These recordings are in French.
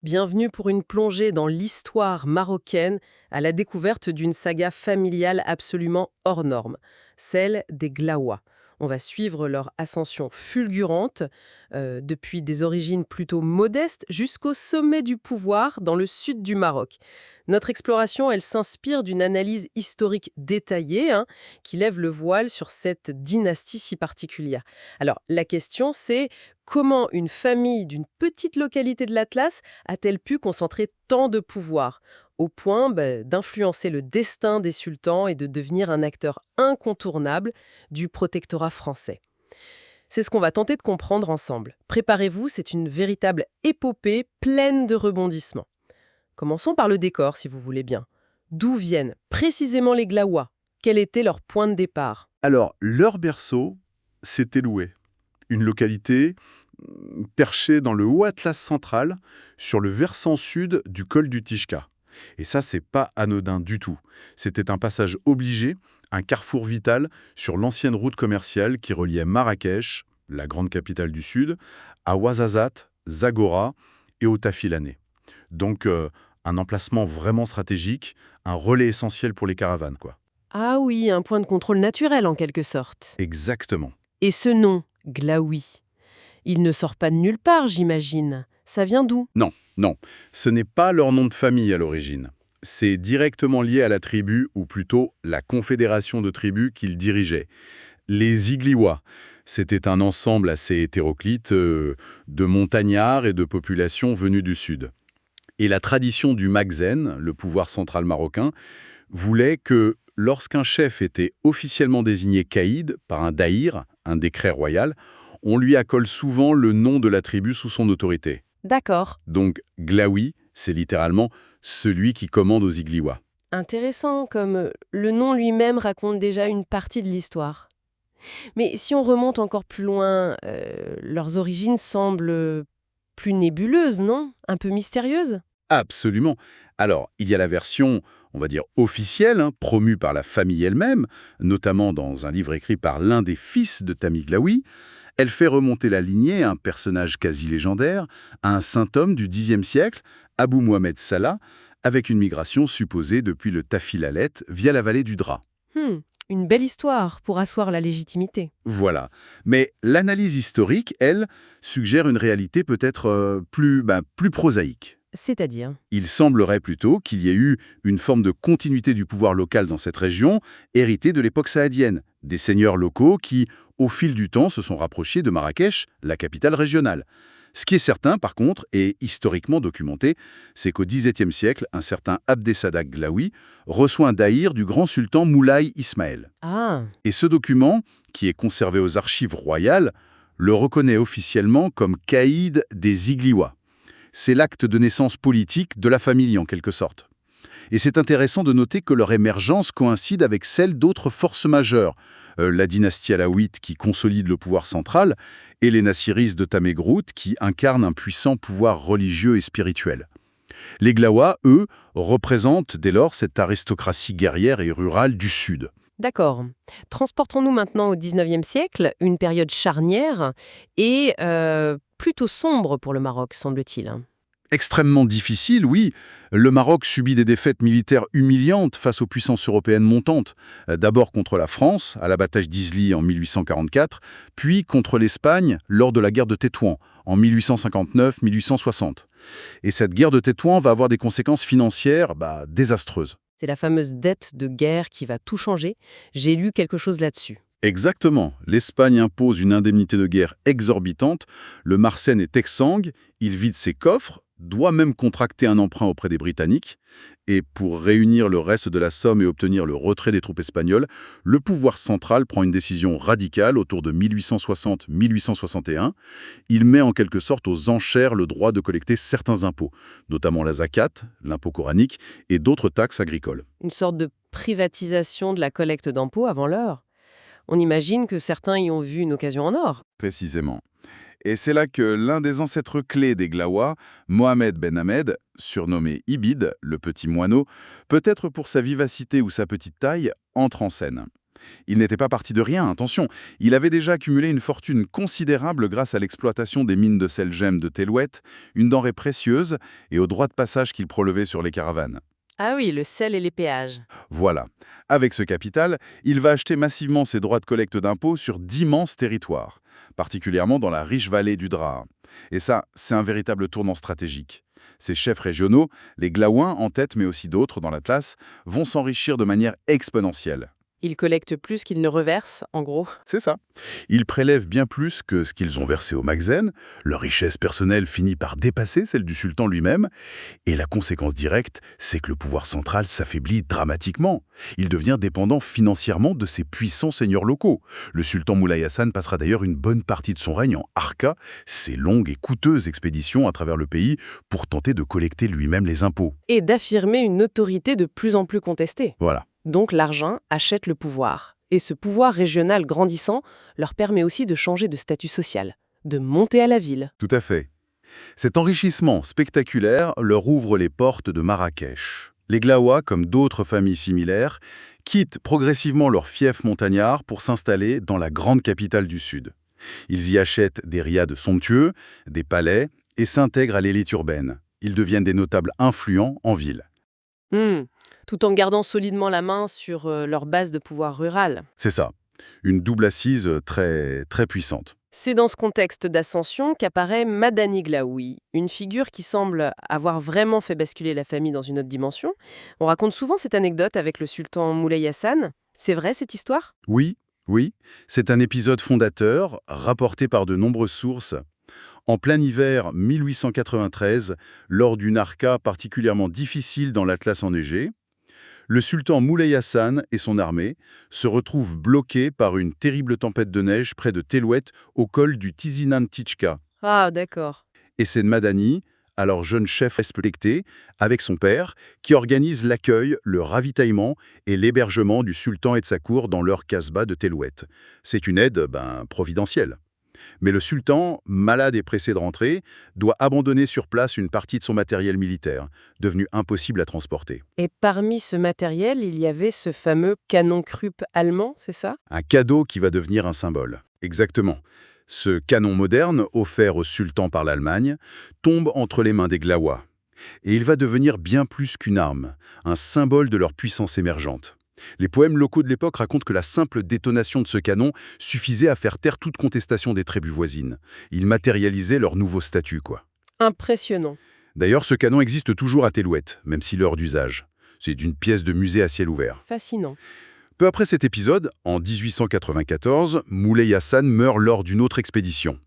Bienvenue pour une plongée dans l'histoire marocaine à la découverte d'une saga familiale absolument hors norme, celle des Glaouas. On va suivre leur ascension fulgurante, depuis des origines plutôt modestes jusqu'au sommet du pouvoir dans le sud du Maroc. Notre exploration, elle s'inspire d'une analyse historique détaillée, qui lève le voile sur cette dynastie si particulière. Alors, la question, c'est comment une famille d'une petite localité de l'Atlas a-t-elle pu concentrer tant de pouvoir, au point d'influencer le destin des sultans et de devenir un acteur incontournable du protectorat français? C'est ce qu'on va tenter de comprendre ensemble. Préparez-vous, c'est une véritable épopée pleine de rebondissements. Commençons par le décor, si vous voulez bien. D'où viennent précisément les Glaouas? Quel était leur point de départ? Alors, leur berceau, c'était Loué, une localité perchée dans le haut Atlas central, sur le versant sud du col du Tishka. Et ça, c'est pas anodin du tout. C'était un passage obligé, un carrefour vital sur l'ancienne route commerciale qui reliait Marrakech, la grande capitale du sud, à Ouarzazate, Zagora et au Tafilané. Donc, un emplacement vraiment stratégique, un relais essentiel pour les caravanes, quoi. Ah oui, un point de contrôle naturel en quelque sorte. Exactement. Et ce nom, Glaoui, il ne sort pas de nulle part, j'imagine. Ça vient d'où? Non, non, ce n'est pas leur nom de famille à l'origine. C'est directement lié à la tribu, ou plutôt la confédération de tribus qu'ils dirigeaient. Les Igliwa, c'était un ensemble assez hétéroclite de montagnards et de populations venues du sud. Et la tradition du Magzen, le pouvoir central marocain, voulait que lorsqu'un chef était officiellement désigné caïd par un daïr, un décret royal, on lui accole souvent le nom de la tribu sous son autorité. D'accord. Donc, Glaoui, c'est littéralement celui qui commande aux Igliwa. Intéressant, comme le nom lui-même raconte déjà une partie de l'histoire. Mais si on remonte encore plus loin, leurs origines semblent plus nébuleuses, non? Un peu mystérieuses? Absolument. Alors, il y a la version, on va dire, officielle, promue par la famille elle-même, notamment dans un livre écrit par l'un des fils de Tammy Glaoui. Elle fait remonter la lignée à un personnage quasi légendaire, à un saint homme du Xe siècle, Abou Mohamed Salah, avec une migration supposée depuis le Tafilalet via la vallée du Dra. Hmm, une belle histoire pour asseoir la légitimité. Voilà. Mais l'analyse historique, elle, suggère une réalité peut-être plus prosaïque. C'est-à-dire? Il semblerait plutôt qu'il y ait eu une forme de continuité du pouvoir local dans cette région, héritée de l'époque saadienne, des seigneurs locaux qui, au fil du temps, se sont rapprochés de Marrakech, la capitale régionale. Ce qui est certain, par contre, et historiquement documenté, c'est qu'au XVIIe siècle, un certain Abdessadak Glaoui reçoit un daïr du grand sultan Moulay Ismaël. Ah, Et ce document, qui est conservé aux archives royales, le reconnaît officiellement comme caïd des Igliwa. C'est l'acte de naissance politique de la famille, en quelque sorte. Et c'est intéressant de noter que leur émergence coïncide avec celle d'autres forces majeures, la dynastie alaouite qui consolide le pouvoir central, et les nassiris de Tamegrout qui incarnent un puissant pouvoir religieux et spirituel. Les Glaouas, eux, représentent dès lors cette aristocratie guerrière et rurale du Sud. d'accord. Transportons-nous maintenant au XIXe siècle, une période charnière et plutôt sombre pour le Maroc, semble-t-il. Extrêmement difficile, oui. Le Maroc subit des défaites militaires humiliantes face aux puissances européennes montantes. D'abord contre la France, à l'abattage d'Isly en 1844, puis contre l'Espagne lors de la guerre de Tétouan en 1859-1860. Et cette guerre de Tétouan va avoir des conséquences financières désastreuses. C'est la fameuse dette de guerre qui va tout changer. J'ai lu quelque chose là-dessus. Exactement. L'Espagne impose une indemnité de guerre exorbitante. Le Marsène est exsangue, il vide ses coffres, doit même contracter un emprunt auprès des Britanniques. Et pour réunir le reste de la somme et obtenir le retrait des troupes espagnoles, le pouvoir central prend une décision radicale autour de 1860-1861. Il met en quelque sorte aux enchères le droit de collecter certains impôts, notamment la zakat, l'impôt coranique, et d'autres taxes agricoles. Une sorte de privatisation de la collecte d'impôts avant l'heure. On imagine que certains y ont vu une occasion en or. Précisément. Et c'est là que l'un des ancêtres clés des Glaouas, Mohamed Ben Ahmed, surnommé Ibid, le petit moineau, peut-être pour sa vivacité ou sa petite taille, entre en scène. Il n'était pas parti de rien, attention. Il avait déjà accumulé une fortune considérable grâce à l'exploitation des mines de sel gemme de Telluride, une denrée précieuse, et aux droits de passage qu'il prélevait sur les caravanes. Ah oui, le sel et les péages. Voilà. Avec ce capital, il va acheter massivement ses droits de collecte d'impôts sur d'immenses territoires, particulièrement dans la riche vallée du Draa. Et ça, c'est un véritable tournant stratégique. Ces chefs régionaux, les Glaouins en tête mais aussi d'autres dans l'Atlas, vont s'enrichir de manière exponentielle. Ils collectent plus qu'ils ne reversent, en gros. C'est ça. Ils prélèvent bien plus que ce qu'ils ont versé au Makhzen, leur richesse personnelle finit par dépasser celle du sultan lui-même, et la conséquence directe, c'est que le pouvoir central s'affaiblit dramatiquement. Il devient dépendant financièrement de ses puissants seigneurs locaux. Le sultan Moulay Hassan passera d'ailleurs une bonne partie de son règne en arca, ses longues et coûteuses expéditions à travers le pays pour tenter de collecter lui-même les impôts. Et d'affirmer une autorité de plus en plus contestée. Voilà. Donc l'argent achète le pouvoir. Et ce pouvoir régional grandissant leur permet aussi de changer de statut social, de monter à la ville. Tout à fait. Cet enrichissement spectaculaire leur ouvre les portes de Marrakech. Les Glaouas, comme d'autres familles similaires, quittent progressivement leur fief montagnard pour s'installer dans la grande capitale du Sud. Ils y achètent des riads somptueux, des palais et s'intègrent à l'élite urbaine. Ils deviennent des notables influents en ville. Tout en gardant solidement la main sur leur base de pouvoir rural. C'est ça. Une double assise très, très puissante. C'est dans ce contexte d'ascension qu'apparaît Madani Glaoui, une figure qui semble avoir vraiment fait basculer la famille dans une autre dimension. On raconte souvent cette anecdote avec le sultan Moulay Hassan. C'est vrai cette histoire? Oui, oui, c'est un épisode fondateur, rapporté par de nombreuses sources. En plein hiver 1893, lors d'une arca particulièrement difficile dans l'Atlas enneigé, le sultan Moulay Hassan et son armée se retrouvent bloqués par une terrible tempête de neige près de Telluride au col du Tizinan Tichka. Ah, d'accord. Et c'est Madani, alors jeune chef respecté, avec son père, qui organise l'accueil, le ravitaillement et l'hébergement du sultan et de sa cour dans leur casbah de Telluride. C'est une aide, providentielle. Mais le sultan, malade et pressé de rentrer, doit abandonner sur place une partie de son matériel militaire, devenu impossible à transporter. Et parmi ce matériel, il y avait ce fameux canon Krupp allemand, c'est ça? Un cadeau qui va devenir un symbole. Exactement. Ce canon moderne, offert au sultan par l'Allemagne, tombe entre les mains des Glaouas. Et il va devenir bien plus qu'une arme, un symbole de leur puissance émergente. Les poèmes locaux de l'époque racontent que la simple détonation de ce canon suffisait à faire taire toute contestation des tribus voisines. Ils matérialisaient leur nouveau statut, quoi. Impressionnant. D'ailleurs, ce canon existe toujours à Telluride, même s'il est hors d'usage. C'est une pièce de musée à ciel ouvert. Fascinant. Peu après cet épisode, en 1894, Moulay Hassan meurt lors d'une autre expédition.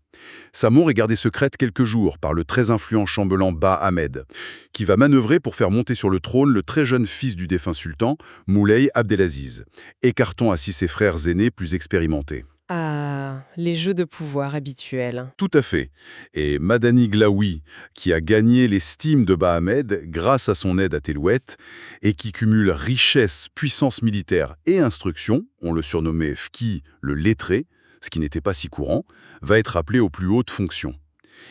Sa mort est gardée secrète quelques jours par le très influent chambellan Ba Ahmed, qui va manœuvrer pour faire monter sur le trône le très jeune fils du défunt sultan, Moulay Abdelaziz, écartant ainsi ses frères aînés plus expérimentés. Ah, les jeux de pouvoir habituels. Tout à fait. Et Madani Glaoui, qui a gagné l'estime de Ba Ahmed grâce à son aide à Telluride, et qui cumule richesse, puissance militaire et instruction, on le surnommait Fki, le lettré, ce qui n'était pas si courant, va être appelé aux plus hautes fonctions.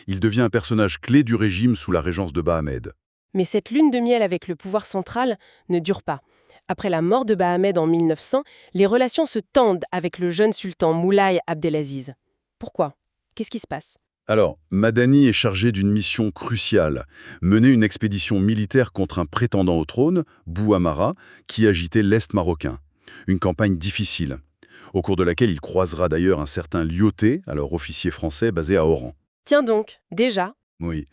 Il devient un personnage clé du régime sous la régence de Ba Ahmed. Mais cette lune de miel avec le pouvoir central ne dure pas. Après la mort de Ba Ahmed en 1900, les relations se tendent avec le jeune sultan Moulay Abdelaziz. Pourquoi? Qu'est-ce qui se passe? Alors, Madani est chargé d'une mission cruciale, mener une expédition militaire contre un prétendant au trône, Bouamara, qui agitait l'Est marocain. Une campagne difficile, au cours de laquelle il croisera d'ailleurs un certain Lyoté, alors officier français basé à Oran. Tiens donc, déjà. Oui.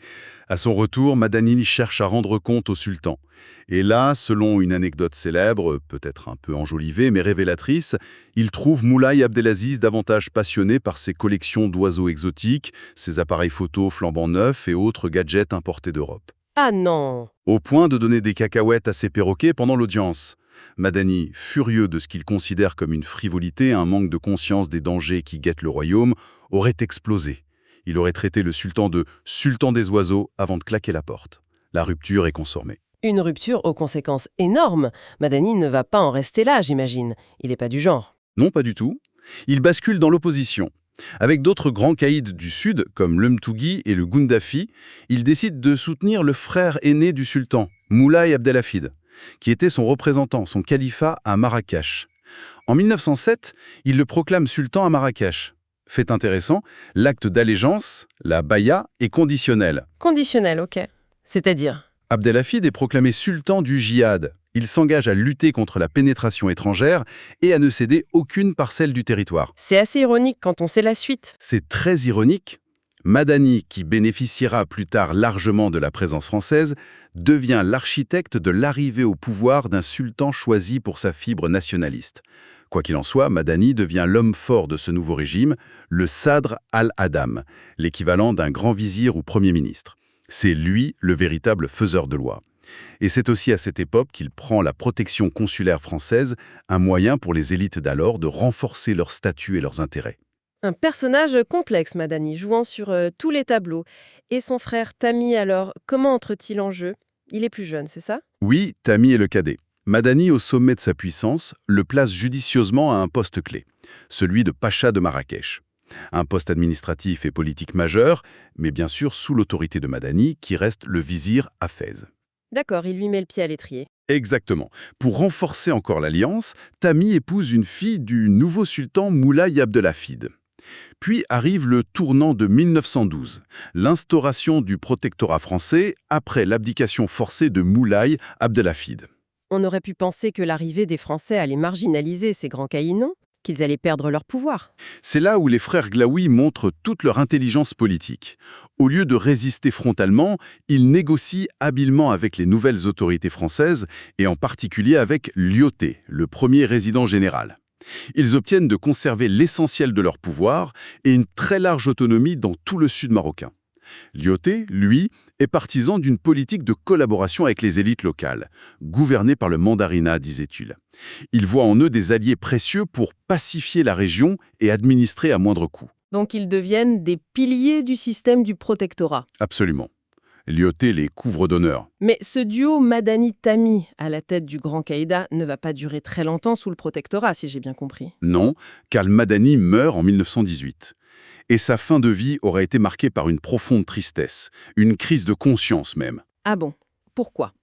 À son retour, Madani cherche à rendre compte au sultan. Et là, selon une anecdote célèbre, peut-être un peu enjolivée mais révélatrice, il trouve Moulay Abdelaziz davantage passionné par ses collections d'oiseaux exotiques, ses appareils photos flambant neufs et autres gadgets importés d'Europe. Ah non! Au point de donner des cacahuètes à ses perroquets pendant l'audience. Madani, furieux de ce qu'il considère comme une frivolité, un manque de conscience des dangers qui guettent le royaume, aurait explosé. Il aurait traité le sultan de « sultan des oiseaux » avant de claquer la porte. La rupture est consommée. Une rupture aux conséquences énormes. Madani ne va pas en rester là, j'imagine. Il n'est pas du genre. Non, pas du tout. Il bascule dans l'opposition. Avec d'autres grands caïds du Sud, comme l'Umtougui et le Goundafi, il décide de soutenir le frère aîné du sultan, Moulay Abdelhafid, qui était son représentant, son califat à Marrakech. En 1907, il le proclame sultan à Marrakech. Fait intéressant, l'acte d'allégeance, la baya, est conditionnel. Conditionnel, ok. C'est-à-dire? Abdelhafid est proclamé sultan du djihad. Il s'engage à lutter contre la pénétration étrangère et à ne céder aucune parcelle du territoire. C'est assez ironique quand on sait la suite. C'est très ironique. Madani, qui bénéficiera plus tard largement de la présence française, devient l'architecte de l'arrivée au pouvoir d'un sultan choisi pour sa fibre nationaliste. Quoi qu'il en soit, Madani devient l'homme fort de ce nouveau régime, le Sadr al-Adam, l'équivalent d'un grand vizir ou premier ministre. C'est lui le véritable faiseur de loi. Et c'est aussi à cette époque qu'il prend la protection consulaire française, un moyen pour les élites d'alors de renforcer leur statut et leurs intérêts. Un personnage complexe, Madani, jouant sur tous les tableaux. Et son frère Tami, alors, comment entre-t-il en jeu? Il est plus jeune, c'est ça? Oui, Tami est le cadet. Madani, au sommet de sa puissance, le place judicieusement à un poste clé, celui de pacha de Marrakech. Un poste administratif et politique majeur, mais bien sûr sous l'autorité de Madani, qui reste le vizir Hafez. D'accord, il lui met le pied à l'étrier. Exactement. Pour renforcer encore l'alliance, Tami épouse une fille du nouveau sultan Moulay Abdelhafid. Puis arrive le tournant de 1912, l'instauration du protectorat français après l'abdication forcée de Moulay Abdelhafid. On aurait pu penser que l'arrivée des Français allait marginaliser ces grands caïds, non? Qu'ils allaient perdre leur pouvoir. C'est là où les frères Glaoui montrent toute leur intelligence politique. Au lieu de résister frontalement, ils négocient habilement avec les nouvelles autorités françaises et en particulier avec Lyautey, le premier résident général. Ils obtiennent de conserver l'essentiel de leur pouvoir et une très large autonomie dans tout le sud marocain. Lyautey, lui, est partisan d'une politique de collaboration avec les élites locales, gouvernée par le mandarinat, disait-il. Il voit en eux des alliés précieux pour pacifier la région et administrer à moindre coût. Donc ils deviennent des piliers du système du protectorat. Absolument. Lyautey les couvre d'honneur. Mais ce duo Madani-Tami à la tête du Grand Qaïda ne va pas durer très longtemps sous le protectorat, si j'ai bien compris. Non, car Madani meurt en 1918. Et sa fin de vie aurait été marquée par une profonde tristesse, une crise de conscience même. Ah bon? Pourquoi?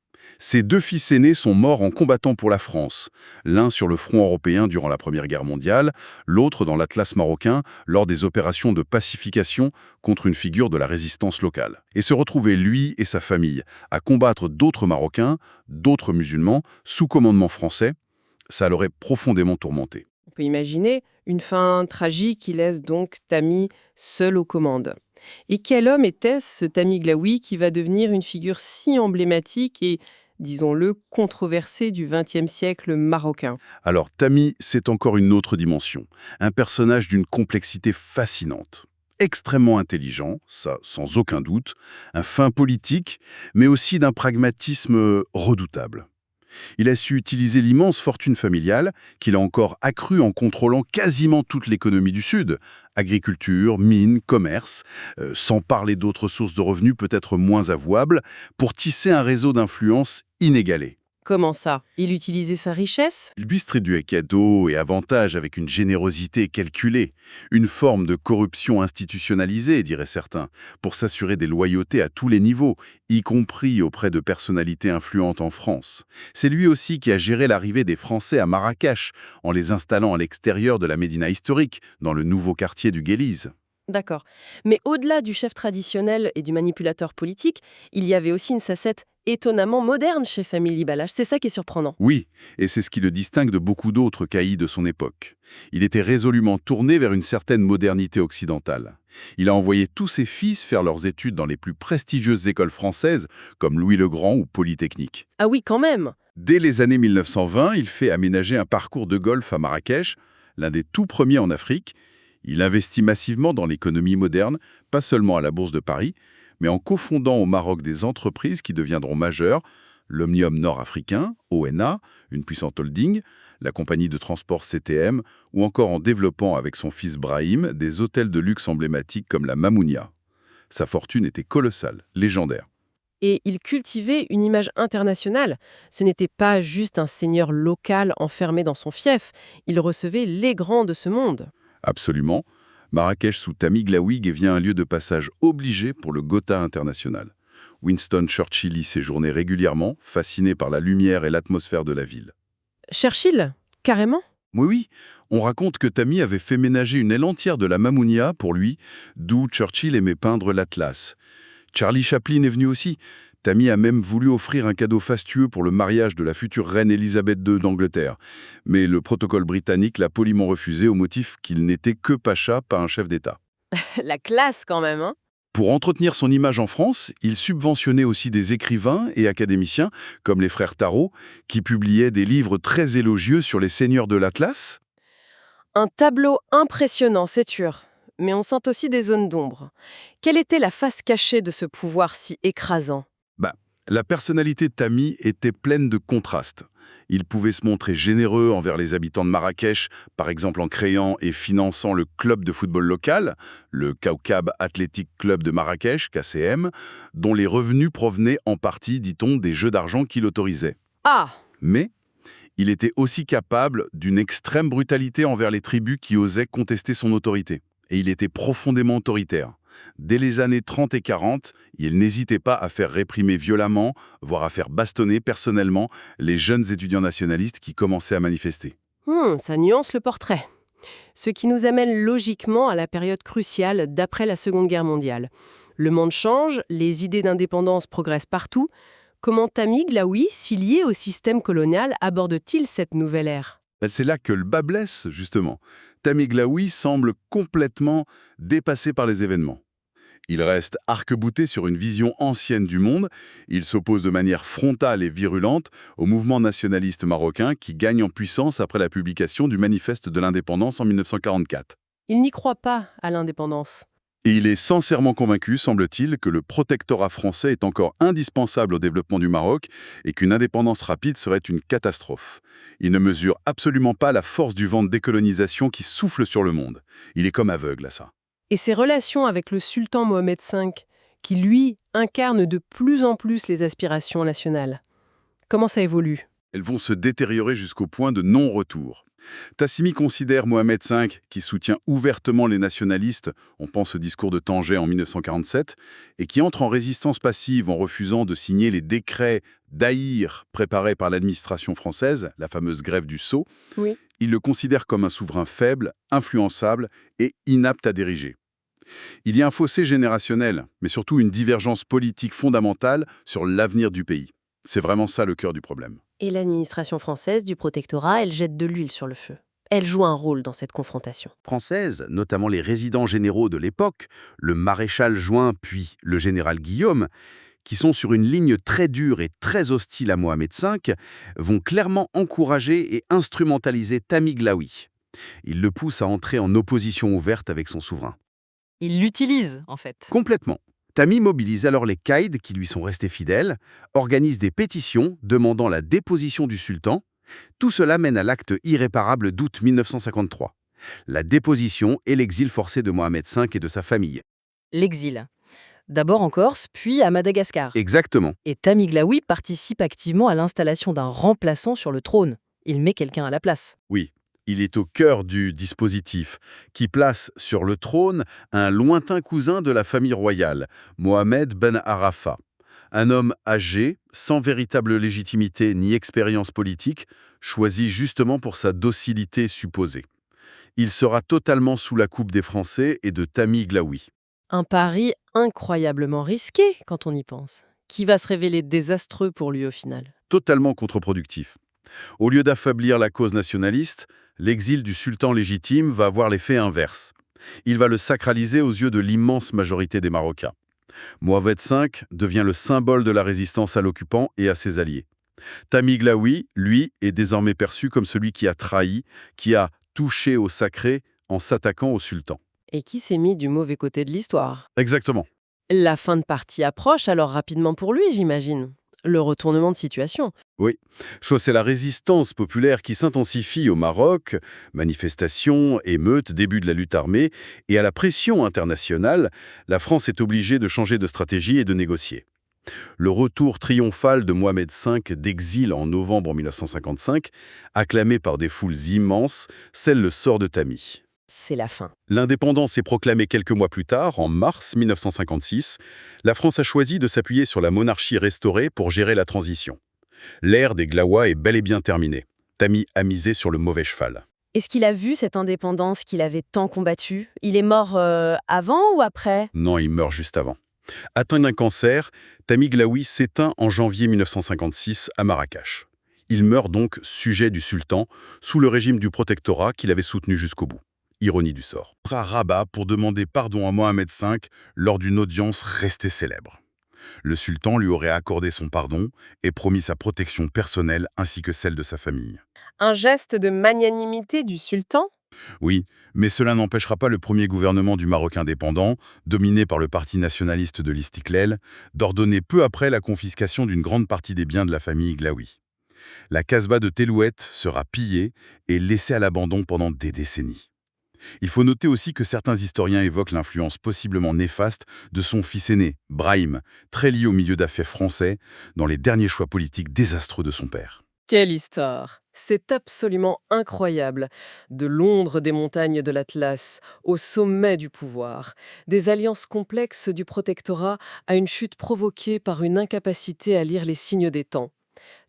Ses deux fils aînés sont morts en combattant pour la France, l'un sur le front européen durant la Première Guerre mondiale, l'autre dans l'Atlas marocain lors des opérations de pacification contre une figure de la résistance locale. Et se retrouver, lui et sa famille, à combattre d'autres Marocains, d'autres musulmans, sous commandement français, ça l'aurait profondément tourmenté. On peut imaginer une fin tragique qui laisse donc Tami seul aux commandes. Et quel homme était-ce, ce Tami Glaoui, qui va devenir une figure si emblématique et, disons-le, controversée du XXe siècle marocain? Alors Tami, c'est encore une autre dimension, un personnage d'une complexité fascinante. Extrêmement intelligent, ça sans aucun doute, un fin politique, mais aussi d'un pragmatisme redoutable. Il a su utiliser l'immense fortune familiale, qu'il a encore accrue en contrôlant quasiment toute l'économie du Sud, agriculture, mines, commerce, sans parler d'autres sources de revenus peut-être moins avouables, pour tisser un réseau d'influence inégalé. Comment ça? Il utilisait sa richesse? Il distribuait cadeaux et avantages avec une générosité calculée, une forme de corruption institutionnalisée, diraient certains, pour s'assurer des loyautés à tous les niveaux, y compris auprès de personnalités influentes en France. C'est lui aussi qui a géré l'arrivée des Français à Marrakech, en les installant à l'extérieur de la Médina historique, dans le nouveau quartier du Guéliz. D'accord. Mais au-delà du chef traditionnel et du manipulateur politique, il y avait aussi une facette étonnamment moderne chez Family Balach. C'est ça qui est surprenant. Oui, et c'est ce qui le distingue de beaucoup d'autres caïds de son époque. Il était résolument tourné vers une certaine modernité occidentale. Il a envoyé tous ses fils faire leurs études dans les plus prestigieuses écoles françaises, comme Louis le Grand ou Polytechnique. Ah oui, quand même! Dès les années 1920, il fait aménager un parcours de golf à Marrakech, l'un des tout premiers en Afrique. Il investit massivement dans l'économie moderne, pas seulement à la Bourse de Paris, mais en cofondant au Maroc des entreprises qui deviendront majeures, l'Omnium Nord-Africain, ONA, une puissante holding, la compagnie de transport CTM, ou encore en développant avec son fils Brahim des hôtels de luxe emblématiques comme la Mamounia. Sa fortune était colossale, légendaire. Et il cultivait une image internationale. Ce n'était pas juste un seigneur local enfermé dans son fief. Il recevait les grands de ce monde. Absolument. Marrakech sous Tami Glaoui devient un lieu de passage obligé pour le Gotha international. Winston Churchill y séjournait régulièrement, fasciné par la lumière et l'atmosphère de la ville. Churchill? Carrément? Oui, oui, on raconte que Tammy avait fait ménager une aile entière de la Mamounia pour lui, d'où Churchill aimait peindre l'Atlas. Charlie Chaplin est venu aussi. Tammy a même voulu offrir un cadeau fastueux pour le mariage de la future reine Elisabeth II d'Angleterre. Mais le protocole britannique l'a poliment refusé au motif qu'il n'était que pacha, pas un chef d'État. La classe quand même, hein? Pour entretenir son image en France, il subventionnait aussi des écrivains et académiciens, comme les frères Tarot, qui publiaient des livres très élogieux sur les seigneurs de l'Atlas. Un tableau impressionnant, c'est sûr. Mais on sent aussi des zones d'ombre. Quelle était la face cachée de ce pouvoir si écrasant? Bah, la personnalité de Tammy était pleine de contrastes. Il pouvait se montrer généreux envers les habitants de Marrakech, par exemple en créant et finançant le club de football local, le Kaukab Athletic Club de Marrakech, KCM, dont les revenus provenaient en partie, dit-on, des jeux d'argent qu'il autorisait. Ah! Mais il était aussi capable d'une extrême brutalité envers les tribus qui osaient contester son autorité. Et il était profondément autoritaire. Dès les années 30 et 40, il n'hésitait pas à faire réprimer violemment, voire à faire bastonner personnellement les jeunes étudiants nationalistes qui commençaient à manifester. Ça nuance le portrait. Ce qui nous amène logiquement à la période cruciale d'après la Seconde Guerre mondiale. Le monde change, les idées d'indépendance progressent partout. Comment Tammy Glaoui, si lié au système colonial, aborde-t-il cette nouvelle ère? C'est là que le bas blesse, justement. Tammy Glaoui semble complètement dépassé par les événements. Il reste arc-bouté sur une vision ancienne du monde. Il s'oppose de manière frontale et virulente au mouvement nationaliste marocain qui gagne en puissance après la publication du Manifeste de l'indépendance en 1944. Il n'y croit pas à l'indépendance. Et il est sincèrement convaincu, semble-t-il, que le protectorat français est encore indispensable au développement du Maroc et qu'une indépendance rapide serait une catastrophe. Il ne mesure absolument pas la force du vent de décolonisation qui souffle sur le monde. Il est comme aveugle à ça. Et ses relations avec le sultan Mohamed V, qui lui incarne de plus en plus les aspirations nationales. Comment ça évolue? Elles vont se détériorer jusqu'au point de non-retour. Tassimi considère Mohamed V, qui soutient ouvertement les nationalistes, on pense au discours de Tanger en 1947, et qui entre en résistance passive en refusant de signer les décrets d'Aïr préparés par l'administration française, la fameuse grève du Sceau. Oui. Il le considère comme un souverain faible, influençable et inapte à diriger. Il y a un fossé générationnel, mais surtout une divergence politique fondamentale sur l'avenir du pays. C'est vraiment ça le cœur du problème. Et l'administration française du protectorat, elle jette de l'huile sur le feu. Elle joue un rôle dans cette confrontation. Françaises, notamment les résidents généraux de l'époque, le maréchal Juin puis le général Guillaume, qui sont sur une ligne très dure et très hostile à Mohamed V, vont clairement encourager et instrumentaliser Tammy Glaoui. Ils le poussent à entrer en opposition ouverte avec son souverain. Il l'utilise, en fait. Complètement. Tammy mobilise alors les caïds qui lui sont restés fidèles, organise des pétitions demandant la déposition du sultan. Tout cela mène à l'acte irréparable d'août 1953. La déposition et l'exil forcé de Mohamed V et de sa famille. L'exil. D'abord en Corse, puis à Madagascar. Exactement. Et Tammy Glaoui participe activement à l'installation d'un remplaçant sur le trône. Il met quelqu'un à la place. Oui, il est au cœur du dispositif, qui place sur le trône un lointain cousin de la famille royale, Mohamed Ben Arafa. Un homme âgé, sans véritable légitimité ni expérience politique, choisi justement pour sa docilité supposée. Il sera totalement sous la coupe des Français et de Tammy Glaoui. Un pari incroyablement risqué quand on y pense, qui va se révéler désastreux pour lui au final. Totalement contre-productif. Au lieu d'affaiblir la cause nationaliste, l'exil du sultan légitime va avoir l'effet inverse. Il va le sacraliser aux yeux de l'immense majorité des Marocains. Mohamed V devient le symbole de la résistance à l'occupant et à ses alliés. Tammy Glaoui, lui, est désormais perçu comme celui qui a trahi, qui a touché au sacré en s'attaquant au sultan. Et qui s'est mis du mauvais côté de l'histoire. Exactement. La fin de partie approche alors rapidement pour lui, j'imagine. Le retournement de situation. Oui, c'est la résistance populaire qui s'intensifie au Maroc, manifestations, émeutes, début de la lutte armée, et à la pression internationale, la France est obligée de changer de stratégie et de négocier. Le retour triomphal de Mohamed V d'exil en novembre 1955, acclamé par des foules immenses, scelle le sort de Tammy. C'est la fin. L'indépendance est proclamée quelques mois plus tard, en mars 1956. La France a choisi de s'appuyer sur la monarchie restaurée pour gérer la transition. L'ère des Glaoua est bel et bien terminée. Tammy a misé sur le mauvais cheval. Est-ce qu'il a vu cette indépendance qu'il avait tant combattue? Il est mort avant ou après? Non, il meurt juste avant. Atteint d'un cancer, Tammy Glaoui s'éteint en janvier 1956 à Marrakech. Il meurt donc sujet du sultan, sous le régime du protectorat qu'il avait soutenu jusqu'au bout. Ironie du sort. À Rabat pour demander pardon à Mohamed V lors d'une audience restée célèbre. Le sultan lui aurait accordé son pardon et promis sa protection personnelle ainsi que celle de sa famille. Un geste de magnanimité du sultan? Oui, mais cela n'empêchera pas le premier gouvernement du Maroc indépendant, dominé par le parti nationaliste de l'Istiklal, d'ordonner peu après la confiscation d'une grande partie des biens de la famille Glaoui. La Casbah de Tellouet sera pillée et laissée à l'abandon pendant des décennies. Il faut noter aussi que certains historiens évoquent l'influence possiblement néfaste de son fils aîné, Brahim, très lié au milieu d'affaires français, dans les derniers choix politiques désastreux de son père. Quelle histoire! C'est absolument incroyable. De Londres des montagnes de l'Atlas, au sommet du pouvoir, des alliances complexes du protectorat à une chute provoquée par une incapacité à lire les signes des temps.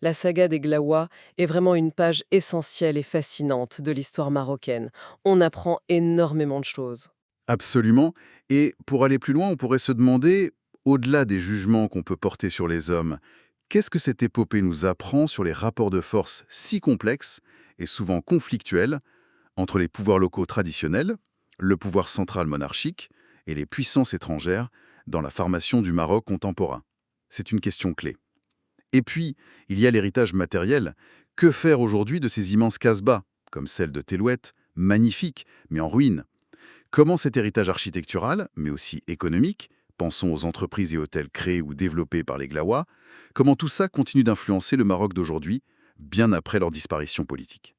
La saga des Glaouas est vraiment une page essentielle et fascinante de l'histoire marocaine. On apprend énormément de choses. Absolument. Et pour aller plus loin, on pourrait se demander, au-delà des jugements qu'on peut porter sur les hommes, qu'est-ce que cette épopée nous apprend sur les rapports de force si complexes et souvent conflictuels entre les pouvoirs locaux traditionnels, le pouvoir central monarchique et les puissances étrangères dans la formation du Maroc contemporain? C'est une question clé. Et puis, il y a l'héritage matériel. Que faire aujourd'hui de ces immenses casbahs, comme celle de Tellouet, magnifiques, mais en ruine? Comment cet héritage architectural, mais aussi économique, pensons aux entreprises et hôtels créés ou développés par les Glaouas, comment tout ça continue d'influencer le Maroc d'aujourd'hui, bien après leur disparition politique?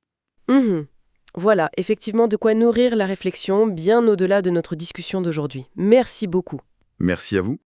Mhm. Voilà, effectivement de quoi nourrir la réflexion bien au-delà de notre discussion d'aujourd'hui. Merci beaucoup. Merci à vous.